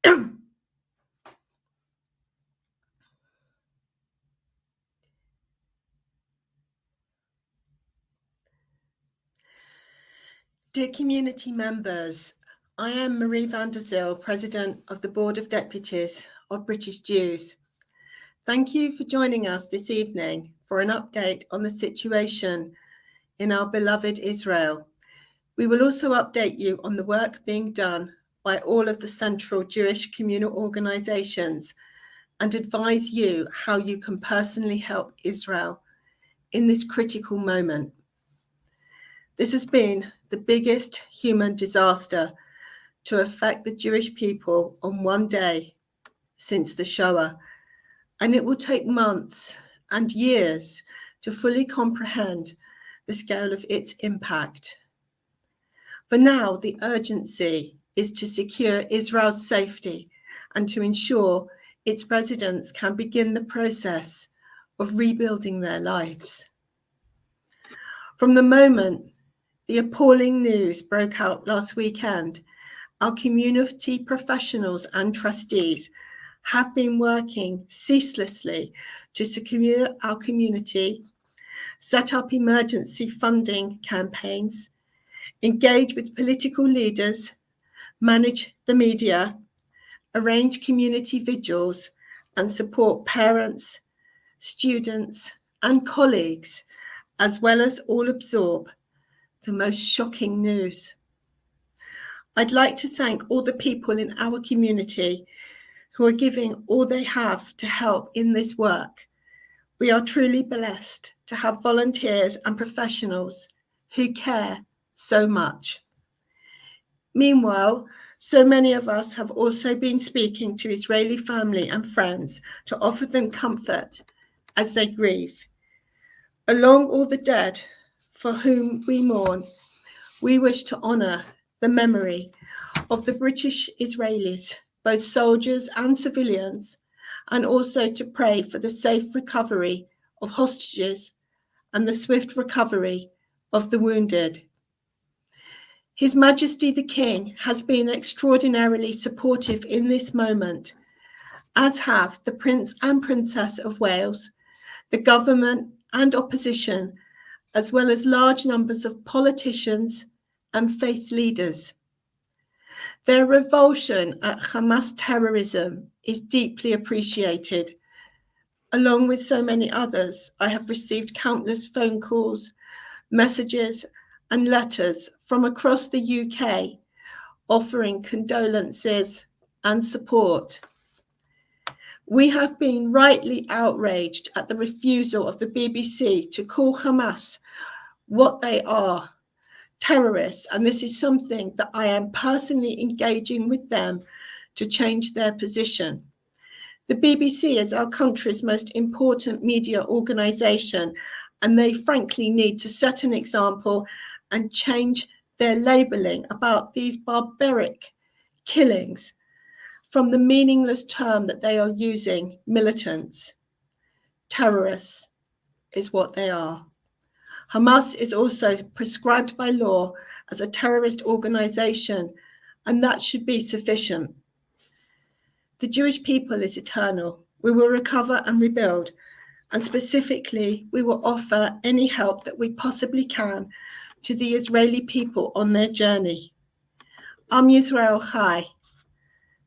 Dear community members, I am Marie van der Zyl, President of the Board of Deputies of British Jews. Thank you for joining us this evening for an update on the situation in our beloved Israel. We will also update you on the work being done by all of the central Jewish communal organisations and advise you how you can personally help Israel in this critical moment. This has been the biggest human disaster to affect the Jewish people on one day since the Shoah, and it will take months and years to fully comprehend the scale of its impact. For now, the urgency is to secure Israel's safety and to ensure its residents can begin the process of rebuilding their lives. From the moment the appalling news broke out last weekend, our community professionals and trustees have been working ceaselessly to secure our community, set up emergency funding campaigns, engage with political leaders, manage the media, arrange community vigils, and support parents, students, and colleagues, as well as all absorb the most shocking news. I'd like to thank all the people in our community who are giving all they have to help in this work. We are truly blessed to have volunteers and professionals who care so much. Meanwhile, so many of us have also been speaking to Israeli family and friends to offer them comfort as they grieve. Along all the dead for whom we mourn, we wish to honour the memory of the British Israelis, both soldiers and civilians, and also to pray for the safe recovery of hostages and the swift recovery of the wounded. His Majesty the King has been extraordinarily supportive in this moment, as have the Prince and Princess of Wales, the government and opposition, as well as large numbers of politicians and faith leaders. Their revulsion at Hamas terrorism is deeply appreciated. Along with so many others, I have received countless phone calls, messages, and letters from across the UK offering condolences and support. We have been rightly outraged at the refusal of the BBC to call Hamas what they are, terrorists, and this is something that I am personally engaging with them to change their position. The BBC is our country's most important media organisation, and they frankly need to set an example and change their labelling about these barbaric killings from the meaningless term that they are using, militants. Terrorists is what they are. Hamas is also prescribed by law as a terrorist organisation, and that should be sufficient. The Jewish people is eternal. We will recover and rebuild, and specifically, we will offer any help that we possibly can to the Israeli people on their journey. Am Yisrael Chai.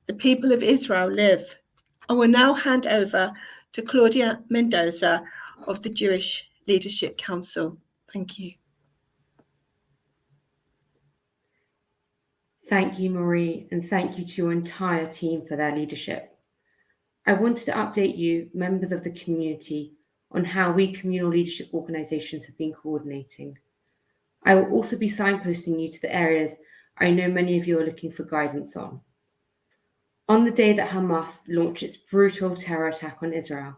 The people of Israel live. I will now hand over to Claudia Mendoza of the Jewish Leadership Council. Thank you. Thank you, Marie, and thank you to your entire team for their leadership. I wanted to update you, members of the community, on how we communal leadership organisations have been coordinating. I will also be signposting you to the areas I know many of you are looking for guidance on. On the day that Hamas launched its brutal terror attack on Israel,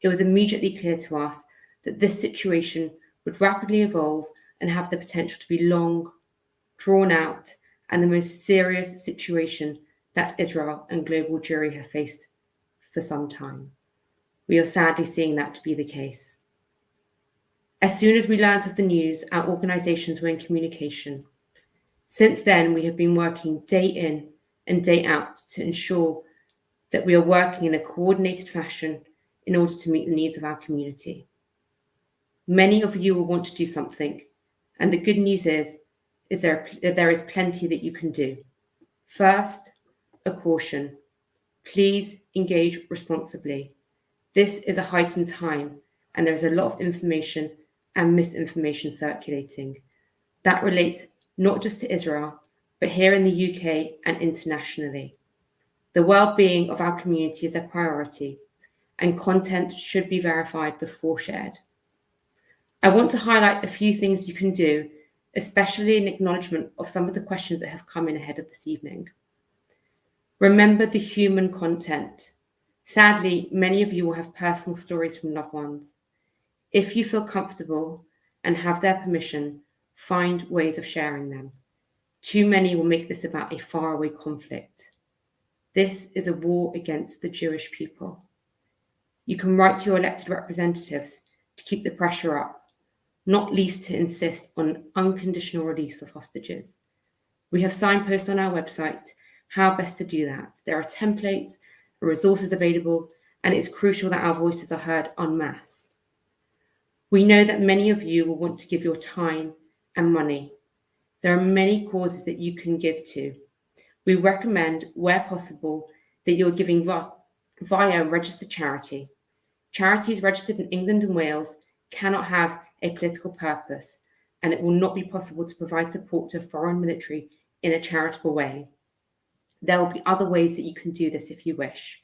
it was immediately clear to us that this situation would rapidly evolve and have the potential to be long, drawn out, and the most serious situation that Israel and global Jewry have faced for some time. We are sadly seeing that to be the case. As soon as we learned of the news, our organisations were in communication. Since then, we have been working day in, and day out to ensure that we are working in a coordinated fashion in order to meet the needs of our community. Many of you will want to do something, and the good news is there is plenty that you can do. First, a caution. Please engage responsibly. This is a heightened time, and there is a lot of information and misinformation circulating. That relates not just to Israel, but here in the UK and internationally. The well-being of our community is a priority, and content should be verified before shared. I want to highlight a few things you can do, especially in acknowledgement of some of the questions that have come in ahead of this evening. Remember the human content. Sadly, many of you will have personal stories from loved ones. If you feel comfortable and have their permission, find ways of sharing them. Too many will make this about a faraway conflict. This is a war against the Jewish people. You can write to your elected representatives to keep the pressure up, not least to insist on unconditional release of hostages. We have signposts on our website how best to do that. There are templates and resources available, and it's crucial that our voices are heard en masse. We know that many of you will want to give your time and money. There are many causes that you can give to. We recommend, where possible, that you're giving via a registered charity. Charities registered in England and Wales cannot have a political purpose, and it will not be possible to provide support to a foreign military in a charitable way. There will be other ways that you can do this if you wish.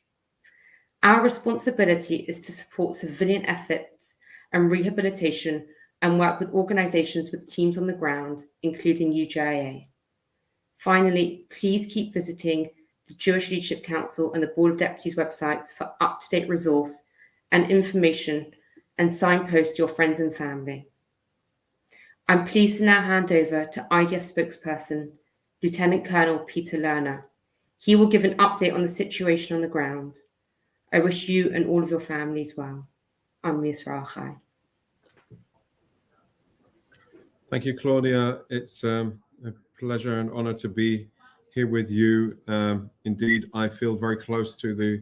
Our responsibility is to support civilian efforts and rehabilitation and work with organisations with teams on the ground, including UJIA. Finally, please keep visiting the Jewish Leadership Council and the Board of Deputies websites for up-to-date resource and information, and signpost your friends and family. I'm pleased to now hand over to IDF spokesperson, Lieutenant Colonel Peter Lerner. He will give an update on the situation on the ground. I wish you and all of your families well. I'm Yisrael Chai. Thank you, Claudia. It's a pleasure and honor to be here with you. Indeed, I feel very close to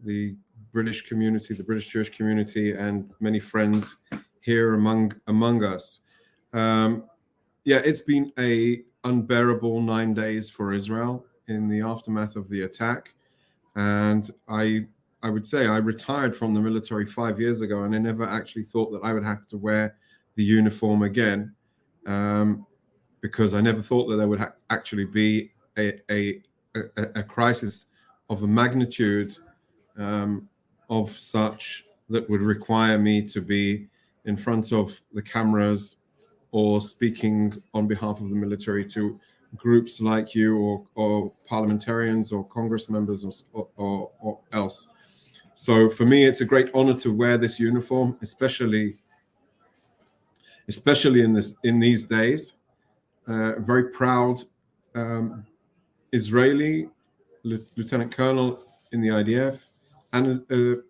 the British community, the British Jewish community, and many friends here among us. It's been a unbearable 9 days for Israel in the aftermath of the attack, and I would say I retired from the military 5 years ago, and I never actually thought that I would have to wear the uniform again, because I never thought that there would actually be a crisis of a magnitude of such that would require me to be in front of the cameras or speaking on behalf of the military to groups like you or parliamentarians or Congress members or else. So for me, it's a great honor to wear this uniform, especially in these days. Very proud Israeli lieutenant colonel in the IDF, and a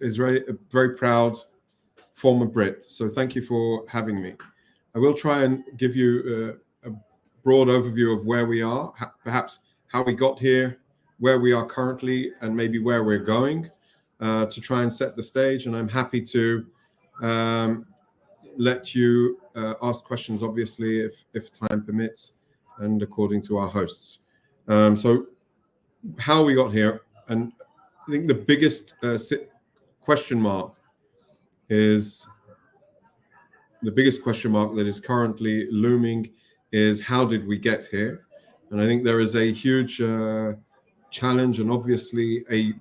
very proud former Brit. So thank you for having me. I will try and give you a broad overview of where we are, perhaps how we got here, where we are currently, and maybe where we're going, to try and set the stage. And I'm happy to let you ask questions, obviously, if time permits, and according to our hosts. So how we got here, and I think the biggest question mark that is currently looming is how did we get here? And I think there is a huge challenge, and obviously a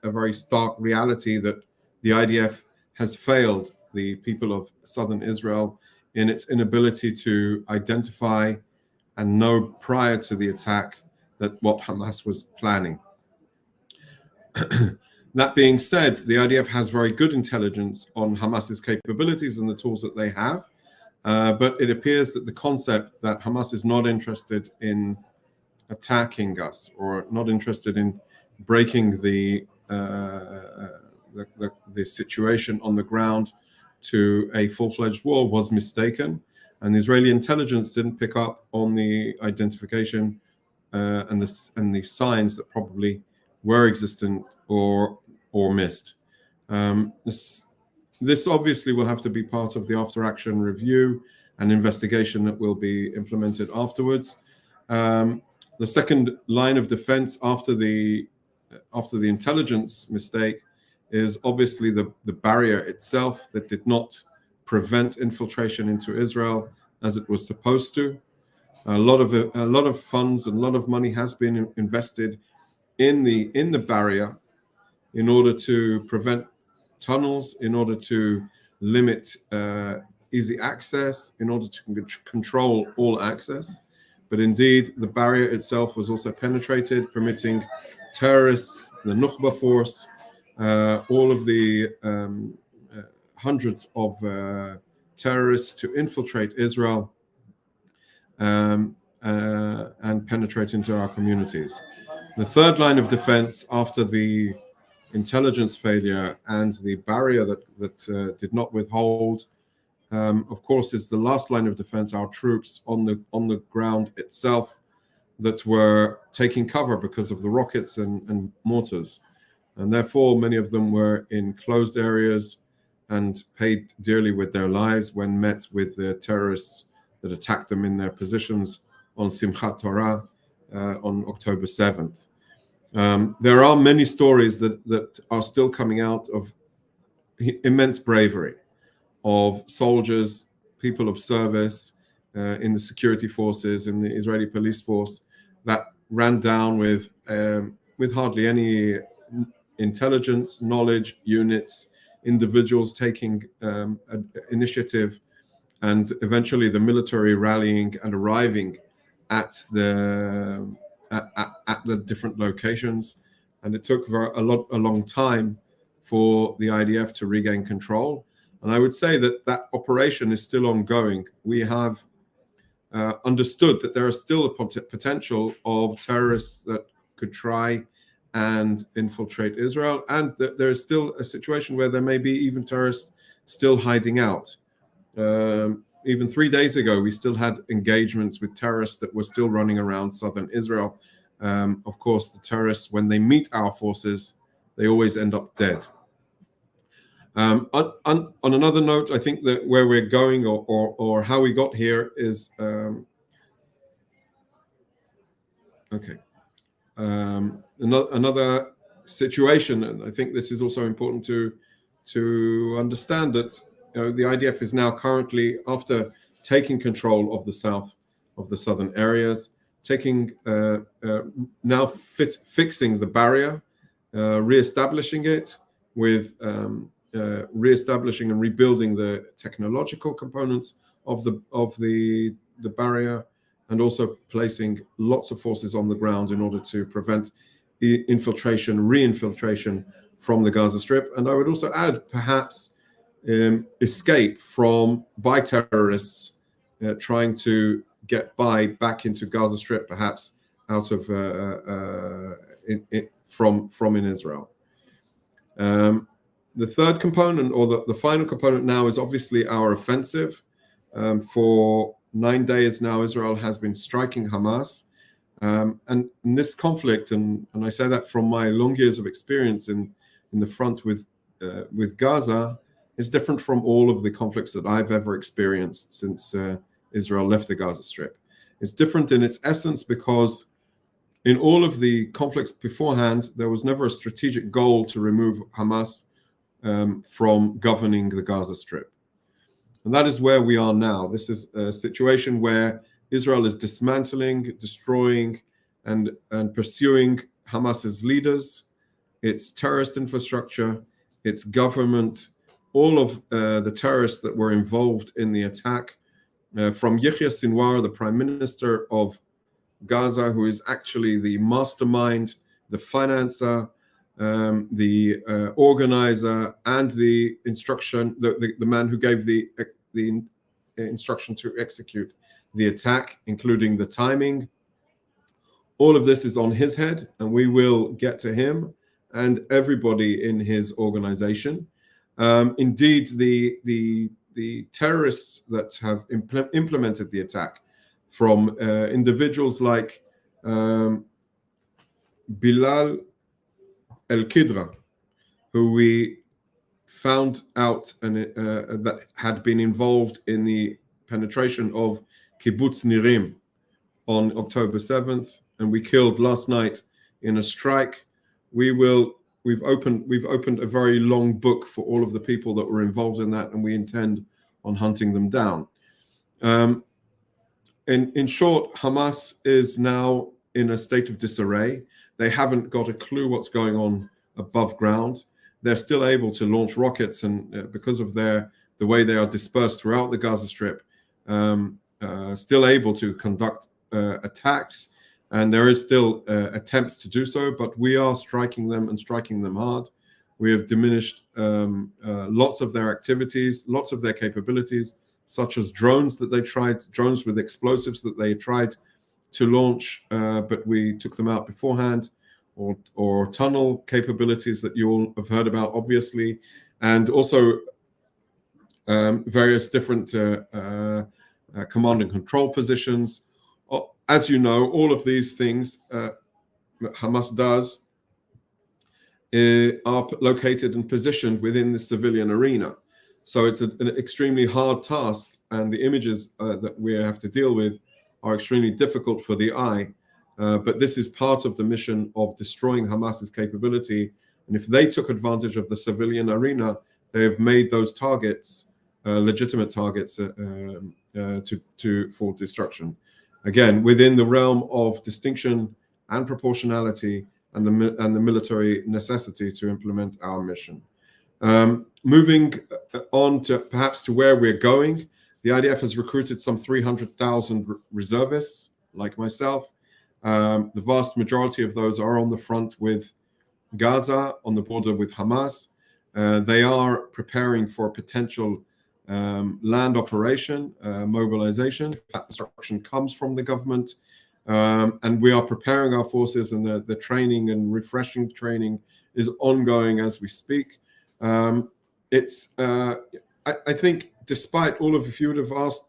very stark reality that the IDF has failed the people of southern Israel in its inability to identify and know prior to the attack that what Hamas was planning. That being said, the IDF has very good intelligence on Hamas's capabilities and the tools that they have, but it appears that the concept that Hamas is not interested in attacking us or not interested in breaking the situation on the ground to a full-fledged war was mistaken, and the Israeli intelligence didn't pick up on the identification and the signs that probably were existent or missed. This obviously will have to be part of the after action review and investigation that will be implemented afterwards. The second line of defense after the intelligence mistake is obviously the barrier itself that did not prevent infiltration into Israel as it was supposed to. A lot of funds and a lot of money has been invested in the barrier in order to prevent tunnels, in order to limit easy access, in order to control all access. But indeed, the barrier itself was also penetrated, permitting terrorists, the Nukhba force, all of the hundreds of terrorists to infiltrate Israel and penetrate into our communities. The third line of defense after the intelligence failure and the barrier that did not withhold, of course, is the last line of defense, our troops on the ground itself that were taking cover because of the rockets and mortars. And therefore, many of them were in closed areas and paid dearly with their lives when met with the terrorists that attacked them in their positions on Simchat Torah on October 7th. There are many stories that are still coming out of immense bravery of soldiers, people of service in the security forces, in the Israeli police force, that ran down with hardly any intelligence, knowledge, units, individuals taking initiative, and eventually the military rallying and arriving at the different locations. And it took a long time for the IDF to regain control. And I would say that operation is still ongoing. We have understood that there is still a potential of terrorists that could try and infiltrate Israel, and that there is still a situation where there may be even terrorists still hiding out. Even 3 days ago, we still had engagements with terrorists that were still running around southern Israel. Of course, the terrorists, when they meet our forces, they always end up dead. On another note, I think that where we're going or how we got here is okay. Another situation, and I think this is also important to understand, that the IDF is now currently, after taking control of the southern areas, now fixing the barrier, re-establishing it with re-establishing and rebuilding the technological components of the barrier, and also placing lots of forces on the ground in order to prevent re-infiltration from the Gaza Strip. And I would also add, perhaps, escape by terrorists trying to get back into Gaza Strip, perhaps out of from in Israel. The third component, or the final component now, is obviously our offensive. For 9 days now, Israel has been striking Hamas. And in this conflict, and I say that from my long years of experience in the front with Gaza, is different from all of the conflicts that I've ever experienced since Israel left the Gaza Strip. It's different in its essence because in all of the conflicts beforehand, there was never a strategic goal to remove Hamas from governing the Gaza Strip. And that is where we are now. This is a situation where Israel is dismantling, destroying, and pursuing Hamas's leaders, its terrorist infrastructure, its government, all of the terrorists that were involved in the attack, from Yahya Sinwar, the prime minister of Gaza, who is actually the mastermind, the financer, the organizer, and the man who gave the instruction to execute the attack, including the timing. All of this is on his head, and we will get to him and everybody in his organization. Indeed, the terrorists that have implemented the attack, from individuals like Bilal El-Kidra, who we found out that had been involved in the penetration of Kibbutz Nirim on October 7th, and we killed last night in a strike. We've opened a very long book for all of the people that were involved in that, and we intend on hunting them down. In short, Hamas is now in a state of disarray. They haven't got a clue what's going on above ground. They're still able to launch rockets, and because of the way they are dispersed throughout the Gaza Strip, still able to conduct attacks, and there is still attempts to do so, but we are striking them and striking them hard. We have diminished lots of their activities, lots of their capabilities, such as drones with explosives that they tried to launch, but we took them out beforehand, or tunnel capabilities that you all have heard about, obviously, and also various different command and control positions. As you know, all of these things that Hamas does are located and positioned within the civilian arena. So it's an extremely hard task, and the images that we have to deal with are extremely difficult for the eye. But this is part of the mission of destroying Hamas's capability. And if they took advantage of the civilian arena, they have made those targets legitimate targets for destruction. Again, within the realm of distinction and proportionality and the military necessity to implement our mission. Moving on to perhaps to where we're going, the IDF has recruited some 300,000 reservists like myself. The vast majority of those are on the front with Gaza, on the border with Hamas. They are preparing for a potential land operation, mobilization. That instruction comes from the government. And we are preparing our forces, and the training and refreshing training is ongoing as we speak. I think despite all of, if you would have asked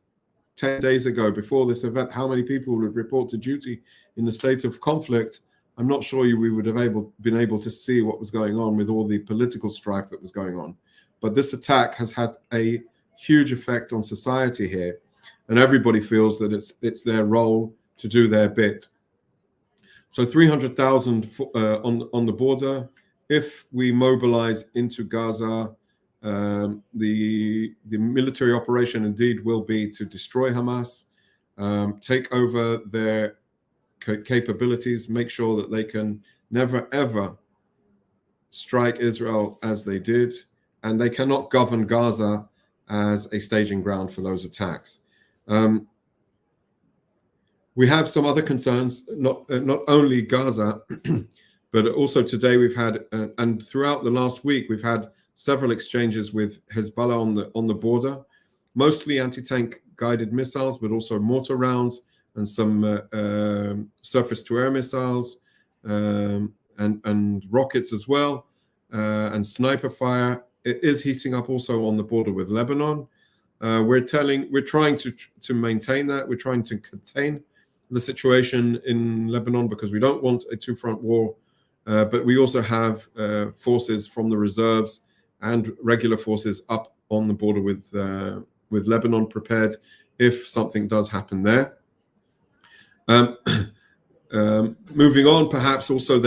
10 days ago before this event how many people would report to duty in a state of conflict, I'm not sure we would have been able to see what was going on with all the political strife that was going on. But this attack has had a huge effect on society here, and everybody feels that it's their role to do their bit. So 300,000 on the border. If we mobilize into Gaza, the military operation indeed will be to destroy Hamas, take over their capabilities, make sure that they can never ever strike Israel as they did, and they cannot govern Gaza as a staging ground for those attacks. We have some other concerns, not only Gaza, but also today we've had, and throughout the last week, we've had several exchanges with Hezbollah on the border, mostly anti-tank guided missiles, but also mortar rounds and some surface-to-air missiles and rockets as well, and sniper fire. It is heating up also on the border with Lebanon. We're trying to maintain that. We're trying to contain the situation in Lebanon because we don't want a two-front war. But we also have forces from the reserves and regular forces up on the border with Lebanon prepared if something does happen there. Moving on, perhaps also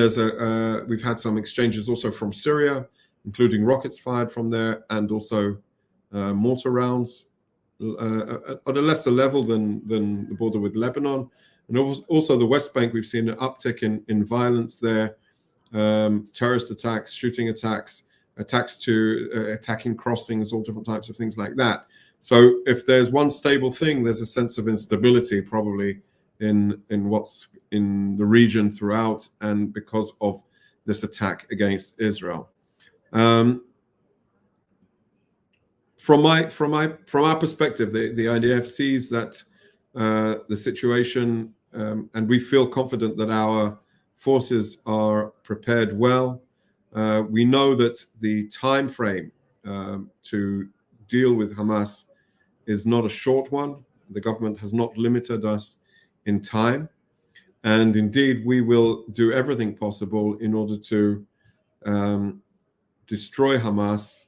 we've had some exchanges also from Syria, including rockets fired from there and also mortar rounds at a lesser level than the border with Lebanon. And also the West Bank, we've seen an uptick in violence there, terrorist attacks, shooting attacks to attacking crossings, all different types of things like that. So if there's one stable thing, there's a sense of instability probably in what's in the region throughout, and because of this attack against Israel. From our perspective, the IDF sees that the situation, and we feel confident that our forces are prepared well. We know that the time frame to deal with Hamas is not a short one. The government has not limited us in time. And indeed, we will do everything possible in order to destroy Hamas,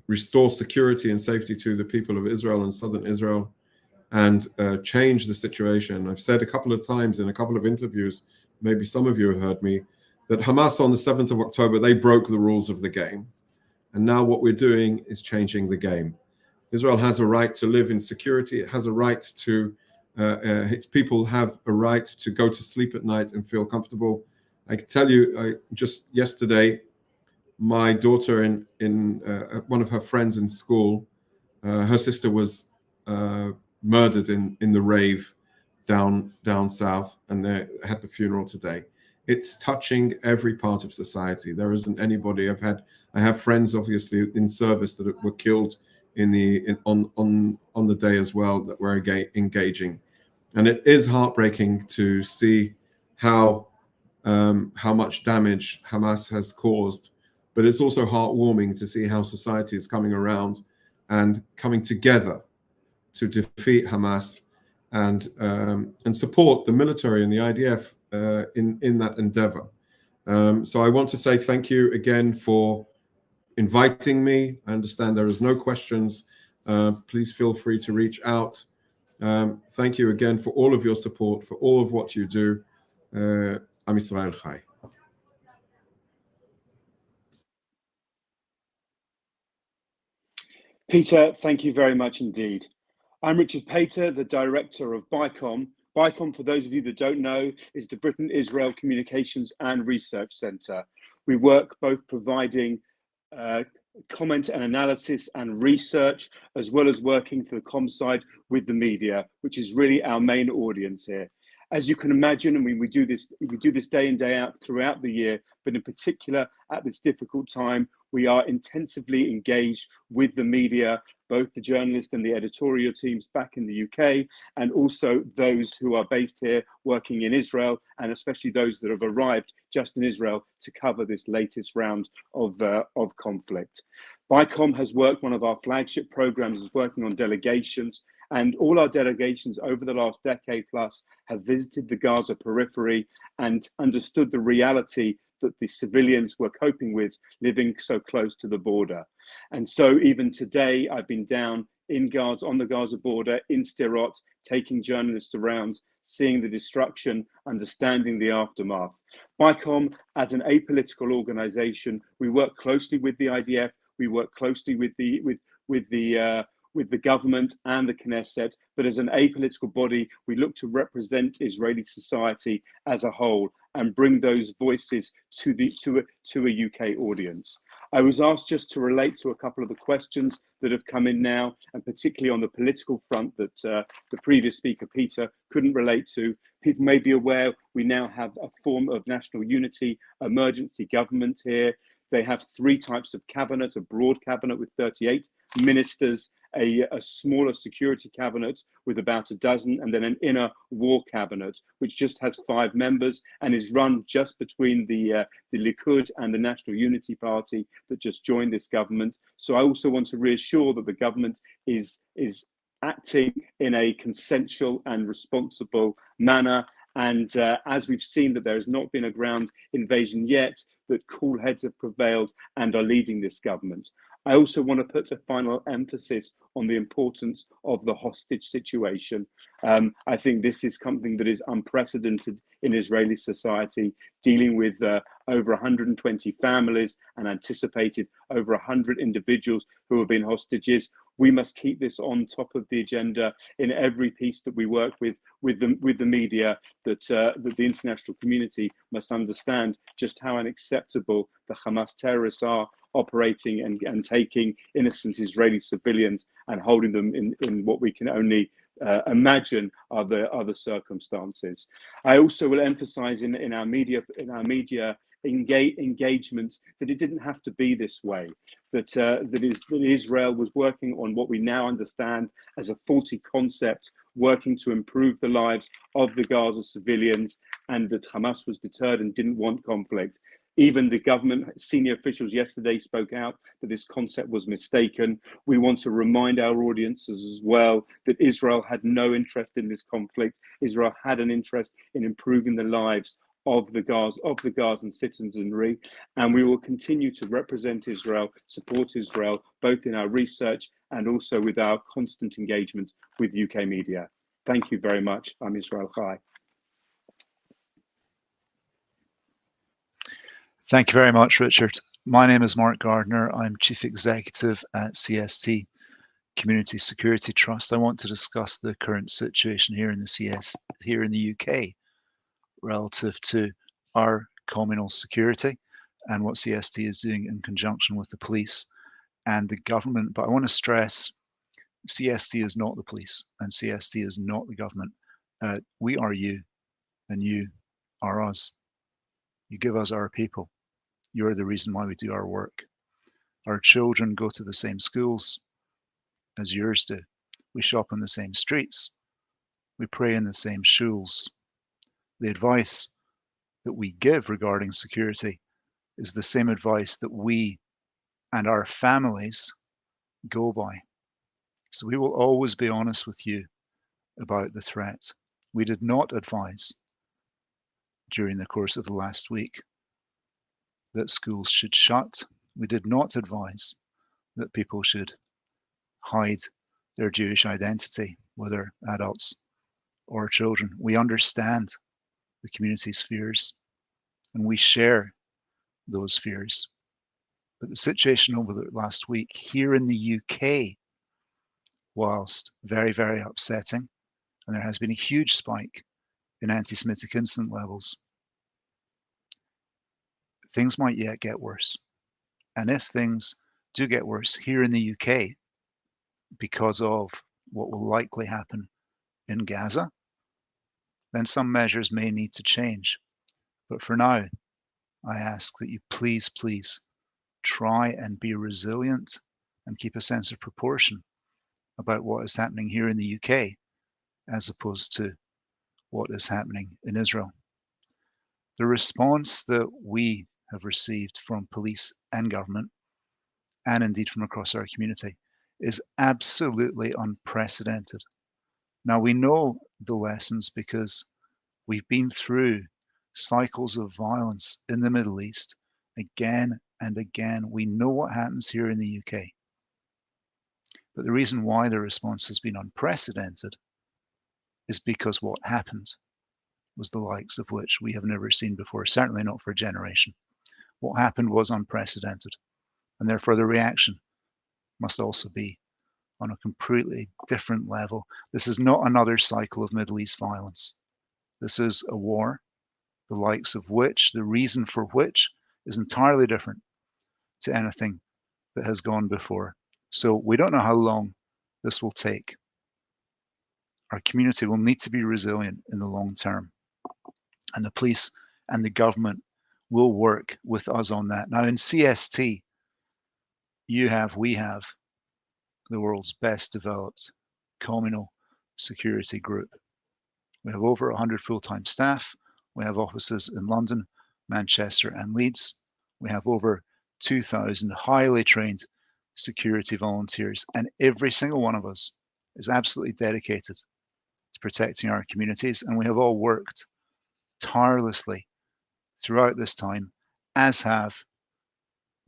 restore security and safety to the people of Israel and southern Israel, and change the situation. I've said a couple of times in a couple of interviews, maybe some of you have heard me, that Hamas on the 7th of October, they broke the rules of the game. And now what we're doing is changing the game. Israel has a right to live in security. It has a right to, its people have a right to go to sleep at night and feel comfortable. I can tell you, just yesterday, my daughter in one of her friends in school, her sister was murdered in the rave down south, and they had the funeral today. It's touching every part of society. There isn't anybody. I have friends obviously in service that were killed on the day as well that were engaging, and it is heartbreaking to see how much damage Hamas has caused. But it's also heartwarming to see how society is coming around and coming together to defeat Hamas and support the military and the IDF in that endeavor. So I want to say thank you again for inviting me. I understand there is no questions. Please feel free to reach out. Thank you again for all of your support, for all of what you do. Am Yisrael Chai. Peter, thank you very much indeed. I'm Richard Pater, the director of BICOM. BICOM, for those of you that don't know, is the Britain-Israel Communications and Research Centre. We work both providing comment and analysis and research, as well as working for the comm side with the media, which is really our main audience here. As you can imagine, I mean, we do this day in, day out throughout the year, but in particular at this difficult time, we are intensively engaged with the media, both the journalists and the editorial teams back in the UK, and also those who are based here working in Israel, and especially those that have arrived just in Israel to cover this latest round of conflict. BICOM has worked, one of our flagship programs is working on delegations, and all our delegations over the last decade plus have visited the Gaza periphery and understood the reality that the civilians were coping with living so close to the border. And so even today, I've been down in Gaza, on the Gaza border, in Sderot, taking journalists around, seeing the destruction, understanding the aftermath. BICOM, as an apolitical organization, we work closely with the IDF, we work closely with the government and the Knesset, but as an apolitical body, we look to represent Israeli society as a whole and bring those voices to a UK audience. I was asked just to relate to a couple of the questions that have come in now, and particularly on the political front that the previous speaker, Peter, couldn't relate to. People may be aware we now have a form of national unity, emergency government here. They have three types of cabinet: a broad cabinet with 38 ministers, a smaller security cabinet with about a dozen, and then an inner war cabinet, which just has 5 members and is run just between the Likud and the National Unity Party that just joined this government. So I also want to reassure that the government is acting in a consensual and responsible manner. And as we've seen that there has not been a ground invasion yet, that cool heads have prevailed and are leading this government. I also want to put a final emphasis on the importance of the hostage situation. I think this is something that is unprecedented in Israeli society, dealing with over 120 families and anticipated over 100 individuals who have been hostages. We must keep this on top of the agenda in every piece that we work with the media, that the international community must understand just how unacceptable the Hamas terrorists are, operating and taking innocent Israeli civilians and holding them in what we can only imagine are the circumstances. I also will emphasize in our media engagement that it didn't have to be this way, that Israel was working on what we now understand as a faulty concept, working to improve the lives of the Gaza civilians, and that Hamas was deterred and didn't want conflict. Even the government senior officials yesterday spoke out that this concept was mistaken. We want to remind our audiences as well that Israel had no interest in this conflict. Israel had an interest in improving the lives of the Gazan citizenry, and we will continue to represent Israel, support Israel, both in our research and also with our constant engagement with UK media. Thank you very much. I'm Israel Chai. Thank you very much, Richard. My name is Mark Gardner. I'm Chief Executive at CST Community Security Trust. I want to discuss the current situation here in the UK relative to our communal security and what CST is doing in conjunction with the police and the government. But I want to stress CST is not the police and CST is not the government. We are you and you are us. You give us our people. You're the reason why we do our work. Our children go to the same schools as yours do. We shop on the same streets. We pray in the same shuls. The advice that we give regarding security is the same advice that we and our families go by. So we will always be honest with you about the threat. We did not advise during the course of the last week that schools should shut. We did not advise that people should hide their Jewish identity, whether adults or children. We understand the community's fears and we share those fears. But the situation over the last week here in the UK, whilst very, very upsetting, and there has been a huge spike in anti-Semitic incident levels, things might yet get worse. And if things do get worse here in the UK, because of what will likely happen in Gaza, then some measures may need to change. But for now, I ask that you please, please try and be resilient and keep a sense of proportion about what is happening here in the UK as opposed to what is happening in Israel. The response that we have received from police and government, and indeed from across our community, is absolutely unprecedented. Now, we know the lessons because we've been through cycles of violence in the Middle East again and again. We know what happens here in the UK. But the reason why the response has been unprecedented is because what happened was the likes of which we have never seen before, certainly not for a generation. What happened was unprecedented, and therefore the reaction must also be on a completely different level. This is not another cycle of Middle East violence. This is a war, the likes of which, the reason for which is entirely different to anything that has gone before. So we don't know how long this will take. Our community will need to be resilient in the long term, and the police and the government will work with us on that. Now in CST, we have the world's best developed communal security group. We have over 100 full-time staff. We have offices in London, Manchester, and Leeds. We have over 2,000 highly trained security volunteers, and every single one of us is absolutely dedicated to protecting our communities, and we have all worked tirelessly throughout this time, as have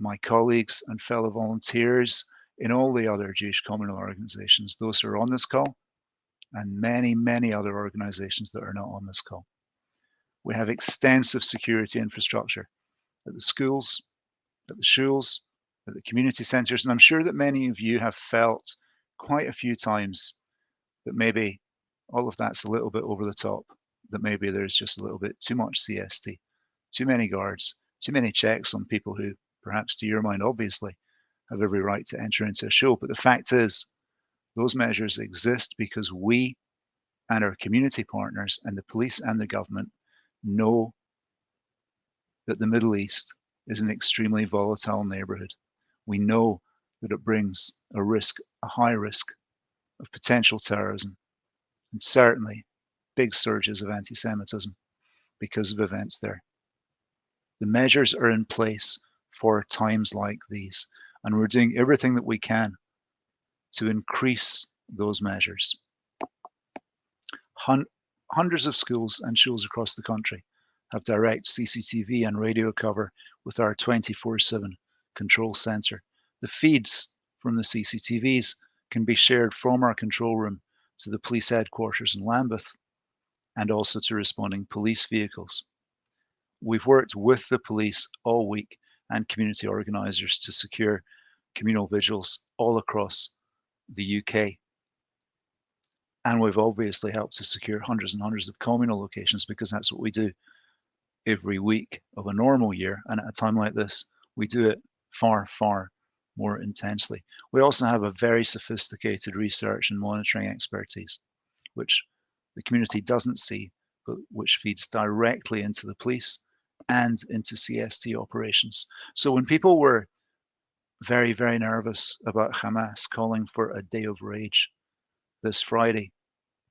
my colleagues and fellow volunteers in all the other Jewish communal organizations, those who are on this call, and many, many other organizations that are not on this call. We have extensive security infrastructure at the schools, at the shuls, at the community centers, and I'm sure that many of you have felt quite a few times that maybe all of that's a little bit over the top, that maybe there's just a little bit too much CST, too many guards, too many checks on people who, perhaps to your mind, obviously, have every right to enter into a shul. But the fact is, those measures exist because we and our community partners and the police and the government know that the Middle East is an extremely volatile neighborhood. We know that it brings a high risk of potential terrorism, and certainly big surges of anti-Semitism because of events there. The measures are in place for times like these, and we're doing everything that we can to increase those measures. Hundreds of schools and schools across the country have direct CCTV and radio cover with our 24/7 control centre. The feeds from the CCTVs can be shared from our control room to the police headquarters in Lambeth and also to responding police vehicles. We've worked with the police all week and community organisers to secure communal vigils all across the UK. And we've obviously helped to secure hundreds and hundreds of communal locations, because that's what we do every week of a normal year. And at a time like this, we do it far, far more intensely. We also have a very sophisticated research and monitoring expertise, which the community doesn't see, but which feeds directly into the police and into CST operations. So when people were very, very nervous about Hamas calling for a day of rage this Friday,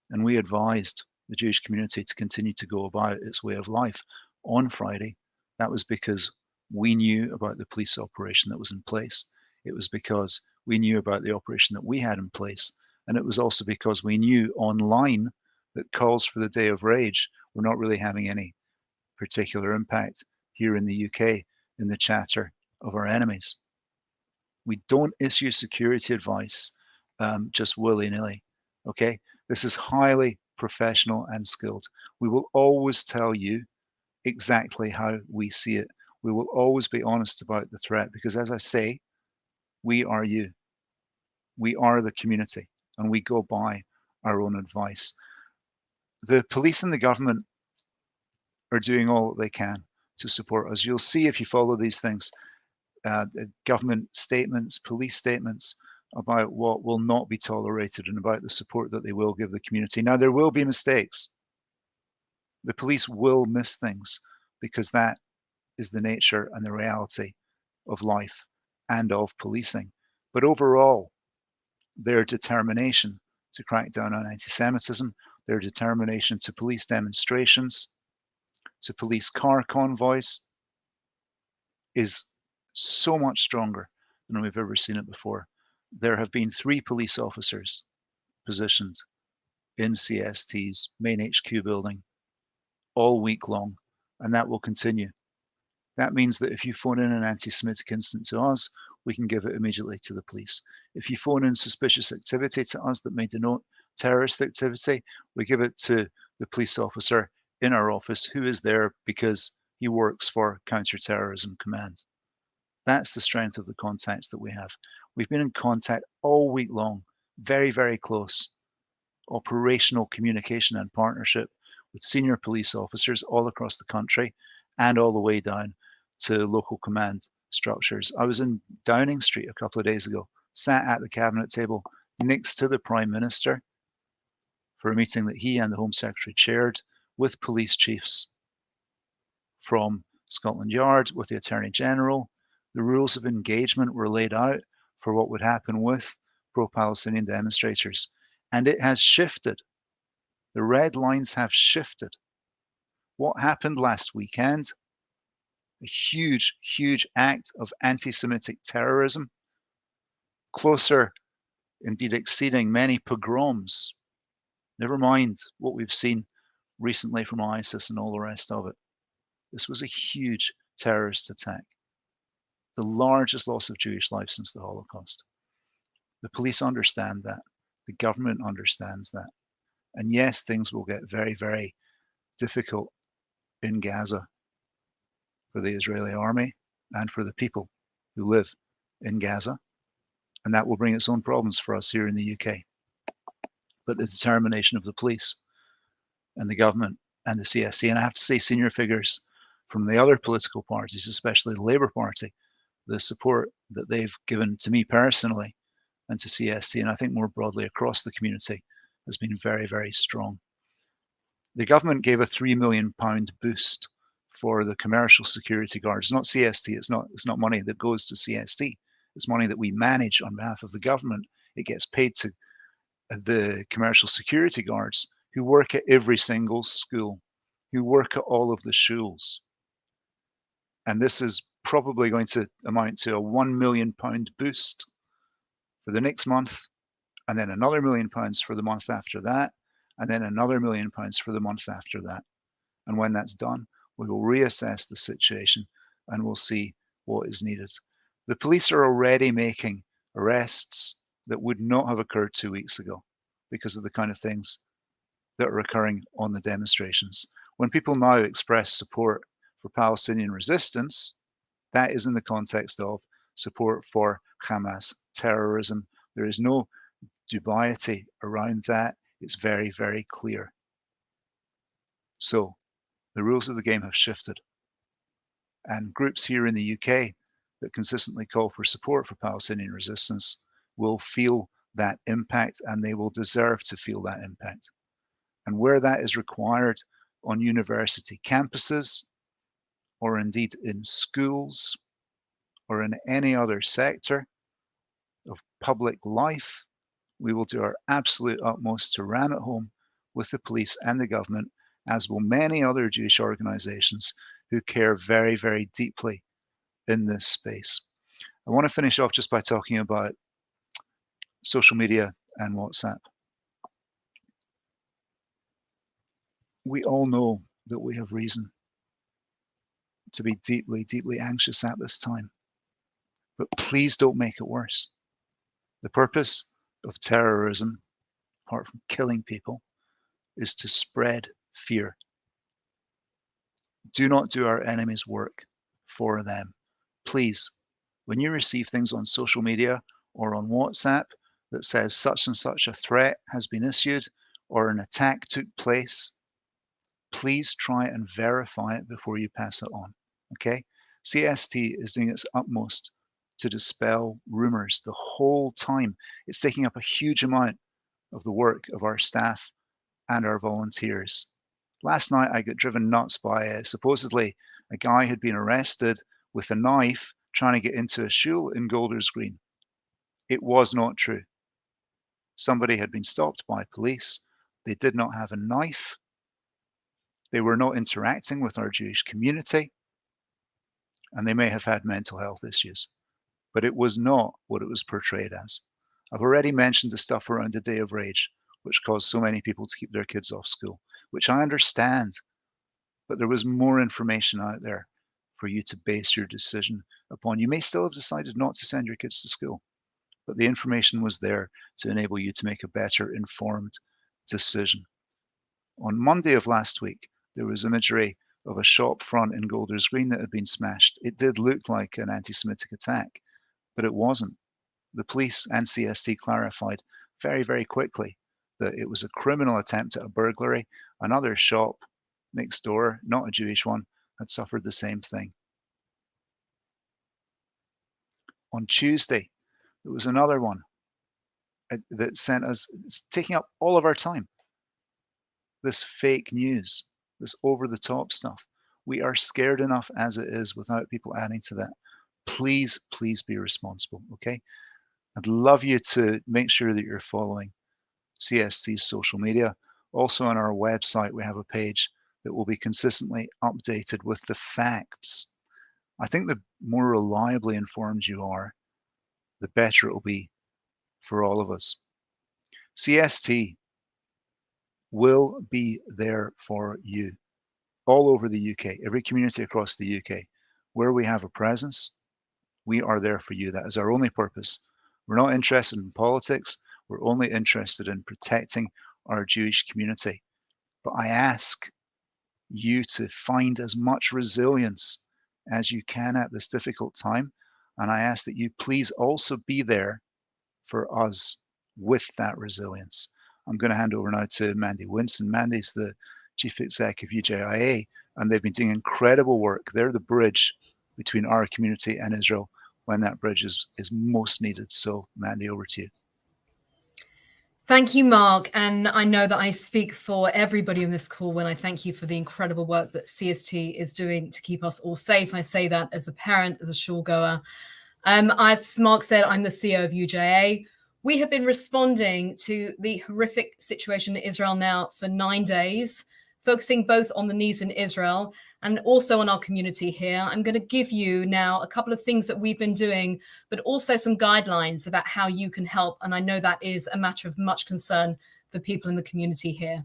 and we advised the Jewish community to continue to go about its way of life on Friday, that was because we knew about the police operation that was in place. It was because we knew about the operation that we had in place. And it was also because we knew online that calls for the day of rage were not really having any particular impact here in the UK in the chatter of our enemies. We don't issue security advice just willy-nilly, okay? This is highly professional and skilled. We will always tell you exactly how we see it. We will always be honest about the threat, because as I say, we are you. We are the community, and we go by our own advice. The police and the government are doing all that they can to support us. You'll see if you follow these things, government statements, police statements about what will not be tolerated and about the support that they will give the community. Now, there will be mistakes. The police will miss things, because that is the nature and the reality of life and of policing. But overall, their determination to crack down on anti-Semitism, their determination to police demonstrations, to police car convoys, is so much stronger than we've ever seen it before. There have been 3 police officers positioned in CST's main HQ building all week long, and that will continue. That means that if you phone in an anti-Semitic incident to us, we can give it immediately to the police. If you phone in suspicious activity to us that may denote terrorist activity, we give it to the police officer in our office who is there because he works for Counter-Terrorism Command. That's the strength of the contacts that we have. We've been in contact all week long, very, very close operational communication and partnership with senior police officers all across the country and all the way down to local command structures. I was in Downing Street a couple of days ago, sat at the cabinet table next to the Prime Minister for a meeting that he and the Home Secretary chaired with police chiefs from Scotland Yard, with the Attorney General. The rules of engagement were laid out for what would happen with pro-Palestinian demonstrators. And it has shifted. The red lines have shifted. What happened last weekend? A huge, huge act of anti-Semitic terrorism, closer, indeed exceeding many pogroms. Never mind what we've seen recently from ISIS and all the rest of it. This was a huge terrorist attack, the largest loss of Jewish life since the Holocaust. The police understand that. The government understands that. And yes, things will get very, very difficult in Gaza for the Israeli army and for the people who live in Gaza. And that will bring its own problems for us here in the UK. But the determination of the police and the government and the CSC, and I have to say senior figures from the other political parties, especially the Labour Party, the support that they've given to me personally and to CSC, and I think more broadly across the community, has been very, very strong. The government gave a £3 million boost for the commercial security guards, not CST. It's not money that goes to CST. It's money that we manage on behalf of the government. It gets paid to the commercial security guards who work at every single school, who work at all of the schools. And this is probably going to amount to a £1 million boost for the next month, and then another £1 million for the month after that, and then another £1 million for the month after that. And when that's done, we will reassess the situation and we'll see what is needed. The police are already making arrests that would not have occurred 2 weeks ago because of the kind of things that are occurring on the demonstrations. When people now express support for Palestinian resistance, that is in the context of support for Hamas terrorism. There is no dubiety around that. It's very, very clear. So the rules of the game have shifted. And groups here in the UK that consistently call for support for Palestinian resistance will feel that impact, and they will deserve to feel that impact. And where that is required on university campuses, or indeed in schools, or in any other sector of public life, we will do our absolute utmost to ram it home with the police and the government, as will many other Jewish organizations who care very, very deeply in this space. I want to finish off just by talking about social media and WhatsApp. We all know that we have reason to be deeply, deeply anxious at this time, but please don't make it worse. The purpose of terrorism, apart from killing people, is to spread fear. Do not do our enemies' work for them. Please, when you receive things on social media or on WhatsApp that says such and such a threat has been issued or an attack took place, please try and verify it before you pass it on, okay? CST is doing its utmost to dispel rumors the whole time. It's taking up a huge amount of the work of our staff and our volunteers. Last night, I got driven nuts by supposedly a guy had been arrested with a knife trying to get into a shul in Golders Green. It was not true. Somebody had been stopped by police. They did not have a knife. They were not interacting with our Jewish community, and they may have had mental health issues, but it was not what it was portrayed as. I've already mentioned the stuff around the Day of Rage, which caused so many people to keep their kids off school, which I understand, but there was more information out there for you to base your decision upon. You may still have decided not to send your kids to school, but the information was there to enable you to make a better informed decision. On Monday of last week, there was imagery of a shop front in Golders Green that had been smashed. It did look like an anti-Semitic attack, but it wasn't. The police and CST clarified very, very quickly that it was a criminal attempt at a burglary. Another shop next door, not a Jewish one, had suffered the same thing. On Tuesday, there was another one that sent us, it's taking up all of our time. This fake news, this over-the-top stuff. We are scared enough as it is without people adding to that. Please, please be responsible, okay? I'd love you to make sure that you're following CST's social media. Also on our website, we have a page that will be consistently updated with the facts. I think the more reliably informed you are, the better it will be for all of us. CST will be there for you all over the UK, every community across the UK. Where we have a presence, we are there for you. That is our only purpose. We're not interested in politics. We're only interested in protecting our Jewish community. But I ask you to find as much resilience as you can at this difficult time. And I ask that you please also be there for us with that resilience. I'm going to hand over now to Mandy Winston. Mandy's the Chief Exec of UJIA, and they've been doing incredible work. They're the bridge between our community and Israel when that bridge is most needed. So Mandy, over to you. Thank you, Mark. And I know that I speak for everybody on this call when I thank you for the incredible work that CST is doing to keep us all safe. I say that as a parent, as a shul goer. As Mark said, I'm the CEO of UJA. We have been responding to the horrific situation in Israel now for 9 days. focusing both on the needs in Israel and also on our community here. I'm going to give you now a couple of things that we've been doing, but also some guidelines about how you can help. And I know that is a matter of much concern for people in the community here.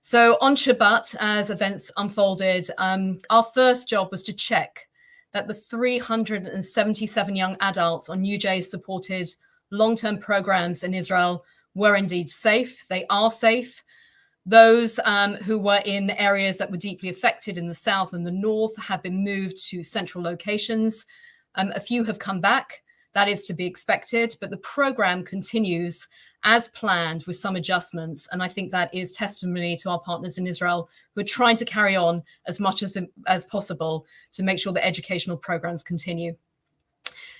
So on Shabbat, as events unfolded, our first job was to check that the 377 young adults on UJ-supported long-term programs in Israel were indeed safe. They are safe. Those who were in areas that were deeply affected in the south and the north have been moved to central locations. A few have come back. That is to be expected, but the program continues as planned with some adjustments. And I think that is testimony to our partners in Israel who are trying to carry on as much as possible to make sure that educational programs continue.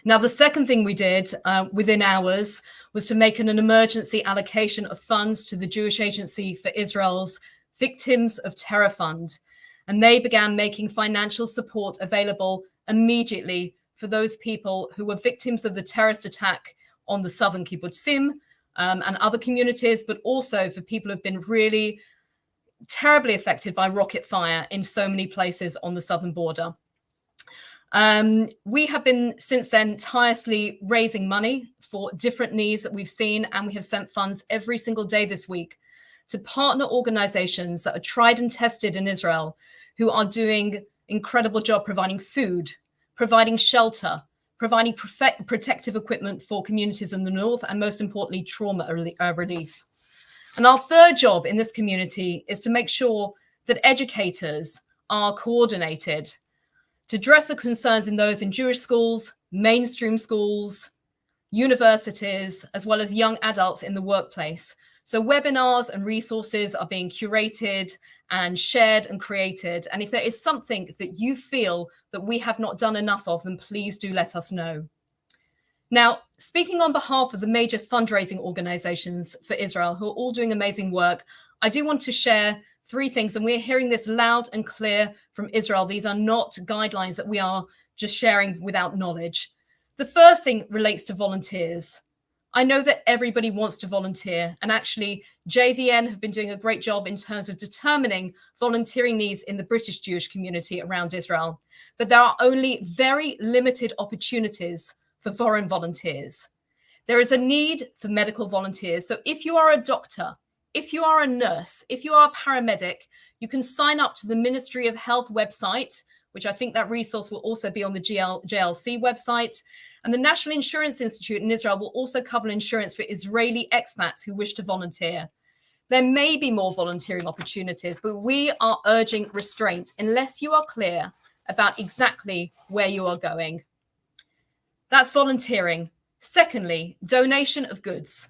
Now, the second thing we did within hours was to make an emergency allocation of funds to the Jewish Agency for Israel's Victims of Terror Fund. And they began making financial support available immediately for those people who were victims of the terrorist attack on the southern kibbutzim and other communities, but also for people who have been really terribly affected by rocket fire in so many places on the southern border. We have been since then tirelessly raising money for different needs that we've seen, and we have sent funds every single day this week to partner organizations that are tried and tested in Israel, who are doing incredible job providing food, providing shelter, providing protective equipment for communities in the north, and most importantly, trauma relief. And our third job in this community is to make sure that educators are coordinated to address the concerns in those in Jewish schools, mainstream schools, universities, as well as young adults in the workplace. So webinars and resources are being curated and shared and created. And if there is something that you feel that we have not done enough of, then please do let us know. Now, speaking on behalf of the major fundraising organizations for Israel, who are all doing amazing work, I do want to share three things, and we're hearing this loud and clear from Israel. These are not guidelines that we are just sharing without knowledge. The first thing relates to volunteers. I know that everybody wants to volunteer, and actually JVN have been doing a great job in terms of determining volunteering needs in the British Jewish community around Israel. But there are only very limited opportunities for foreign volunteers. There is a need for medical volunteers. So if you are a doctor, if you are a nurse, if you are a paramedic, you can sign up to the Ministry of Health website, which I think that resource will also be on the JLC website. And the National Insurance Institute in Israel will also cover insurance for Israeli expats who wish to volunteer. There may be more volunteering opportunities, but we are urging restraint unless you are clear about exactly where you are going. That's volunteering. Secondly, donation of goods.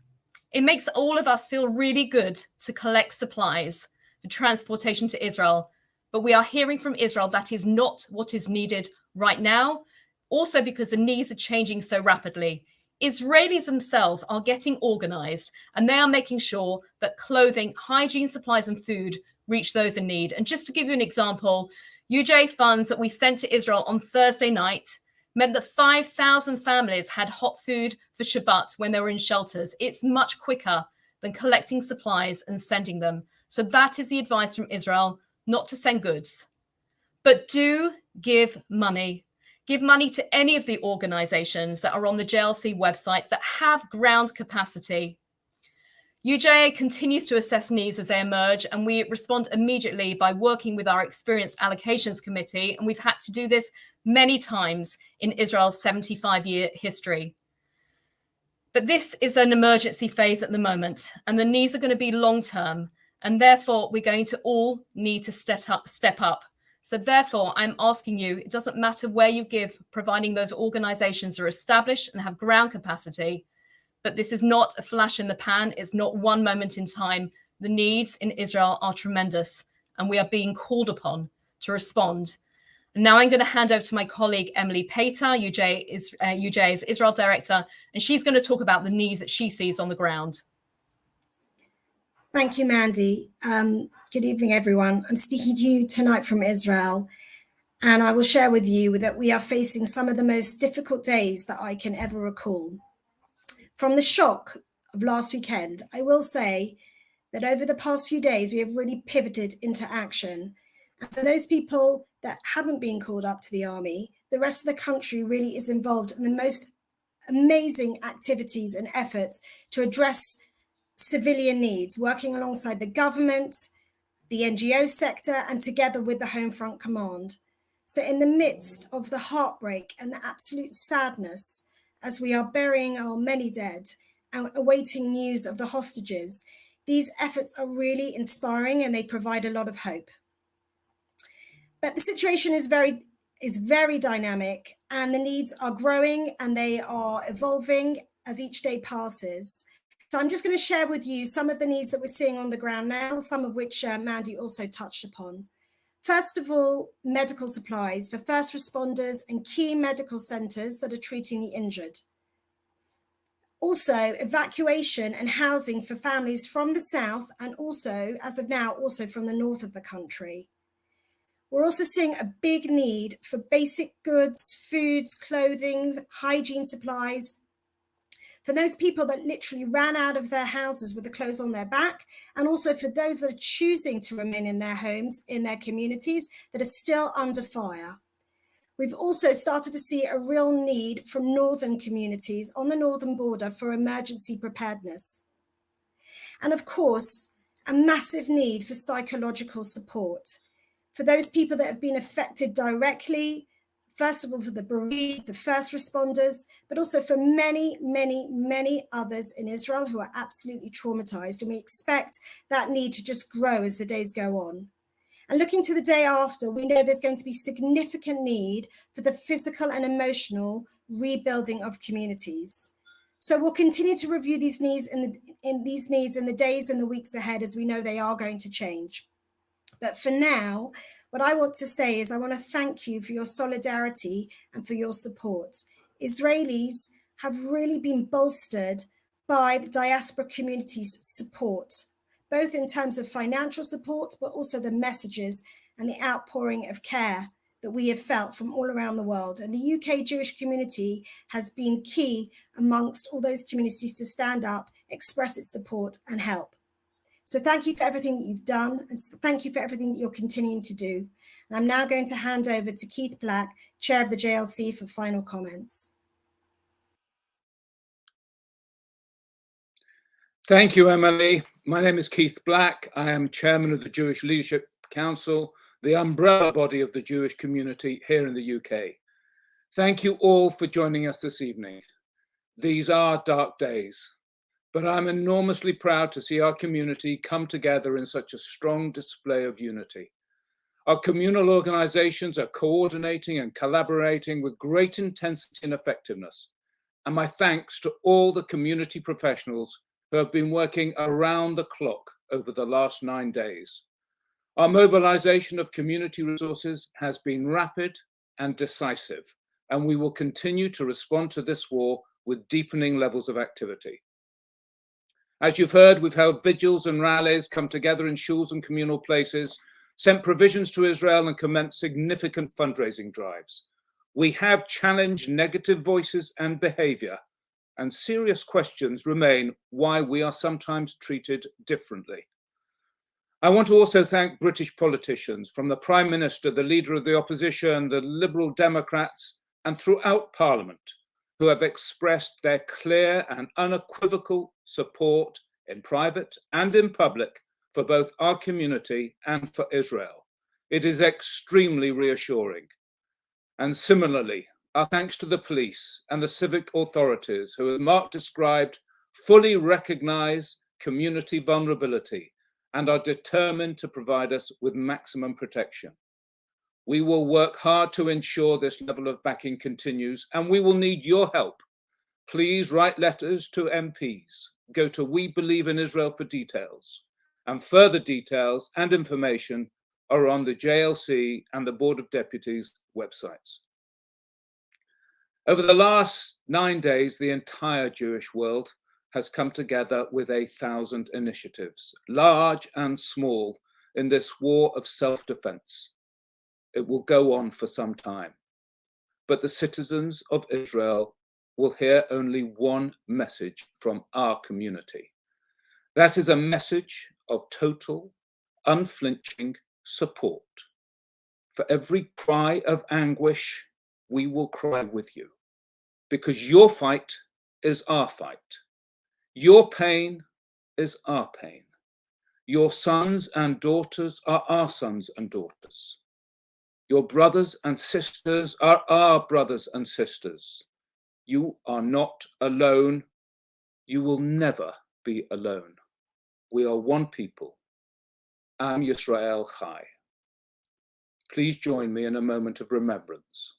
It makes all of us feel really good to collect supplies for transportation to Israel, but we are hearing from Israel that is not what is needed right now, also because the needs are changing so rapidly. Israelis themselves are getting organized, and they are making sure that clothing, hygiene supplies and food reach those in need. And just to give you an example, UJ funds that we sent to Israel on Thursday night meant that 5,000 families had hot food for Shabbat when they were in shelters. It's much quicker than collecting supplies and sending them. So that is the advice from Israel, not to send goods. But do give money. Give money to any of the organizations that are on the JLC website that have ground capacity. UJA continues to assess needs as they emerge, and we respond immediately by working with our experienced allocations committee, and we've had to do this many times in Israel's 75-year history. But this is an emergency phase at the moment, and the needs are going to be long-term, and therefore we're going to all need to step up. So therefore, I'm asking you, it doesn't matter where you give, providing those organizations are established and have ground capacity, but this is not a flash in the pan. It's not one moment in time. The needs in Israel are tremendous, and we are being called upon to respond. And now I'm going to hand over to my colleague, Emily Pater, UJ's Israel Director, and she's going to talk about the needs that she sees on the ground. Thank you, Mandy. Good evening, everyone. I'm speaking to you tonight from Israel, and I will share with you that we are facing some of the most difficult days that I can ever recall. From the shock of last weekend, I will say that over the past few days, we have really pivoted into action. And for those people that haven't been called up to the army, the rest of the country really is involved in the most amazing activities and efforts to address civilian needs, working alongside the government, the NGO sector, and together with the Home Front Command. So in the midst of the heartbreak and the absolute sadness, as we are burying our many dead and awaiting news of the hostages, these efforts are really inspiring and they provide a lot of hope. But the situation is very dynamic, and the needs are growing and they are evolving as each day passes. So I'm just going to share with you some of the needs that we're seeing on the ground now, some of which Mandy also touched upon. First of all, medical supplies for first responders and key medical centres that are treating the injured. Also, evacuation and housing for families from the south and also, as of now, also from the north of the country. We're also seeing a big need for basic goods, foods, clothing, hygiene supplies, for those people that literally ran out of their houses with the clothes on their back, and also for those that are choosing to remain in their homes, in their communities that are still under fire. We've also started to see a real need from northern communities on the northern border for emergency preparedness. And of course, a massive need for psychological support for those people that have been affected directly, first of all, for the bereaved, the first responders, but also for many, many, many others in Israel who are absolutely traumatized. And we expect that need to just grow as the days go on. And looking to the day after, we know there's going to be significant need for the physical and emotional rebuilding of communities. So we'll continue to review these needs in the days and the weeks ahead, as we know they are going to change. But for now, what I want to say is I want to thank you for your solidarity and for your support. Israelis have really been bolstered by the diaspora community's support, both in terms of financial support, but also the messages and the outpouring of care that we have felt from all around the world. And the UK Jewish community has been key amongst all those communities to stand up, express its support and help. So thank you for everything that you've done, and thank you for everything that you're continuing to do. And I'm now going to hand over to Keith Black, Chair of the JLC, for final comments. Thank you, Emily. My name is Keith Black. I am Chairman of the Jewish Leadership Council, the umbrella body of the Jewish community here in the UK. Thank you all for joining us this evening. These are dark days, but I'm enormously proud to see our community come together in such a strong display of unity. Our communal organizations are coordinating and collaborating with great intensity and effectiveness. And my thanks to all the community professionals who have been working around the clock over the last 9 days. Our mobilization of community resources has been rapid and decisive, and we will continue to respond to this war with deepening levels of activity. As you've heard, we've held vigils and rallies, come together in shuls and communal places, sent provisions to Israel, and commenced significant fundraising drives. We have challenged negative voices and behavior, and serious questions remain why we are sometimes treated differently. I want to also thank British politicians, from the Prime Minister, the Leader of the Opposition, the Liberal Democrats, and throughout Parliament, who have expressed their clear and unequivocal support in private and in public for both our community and for Israel. It is extremely reassuring. And similarly, our thanks to the police and the civic authorities who, as Mark described, fully recognize community vulnerability and are determined to provide us with maximum protection. We will work hard to ensure this level of backing continues, and we will need your help. Please write letters to MPs. Go to We Believe in Israel for details. And further details and information are on the JLC and the Board of Deputies websites. Over the last 9 days, the entire Jewish world has come together with 1,000 initiatives, large and small, in this war of self-defense. It will go on for some time, but the citizens of Israel will hear only one message from our community. That is a message of total, unflinching support. For every cry of anguish, we will cry with you, because your fight is our fight. Your pain is our pain. Your sons and daughters are our sons and daughters. Your brothers and sisters are our brothers and sisters. You are not alone. You will never be alone. We are one people. Am Yisrael Chai. Please join me in a moment of remembrance.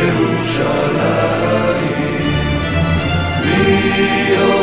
Yirushalayim,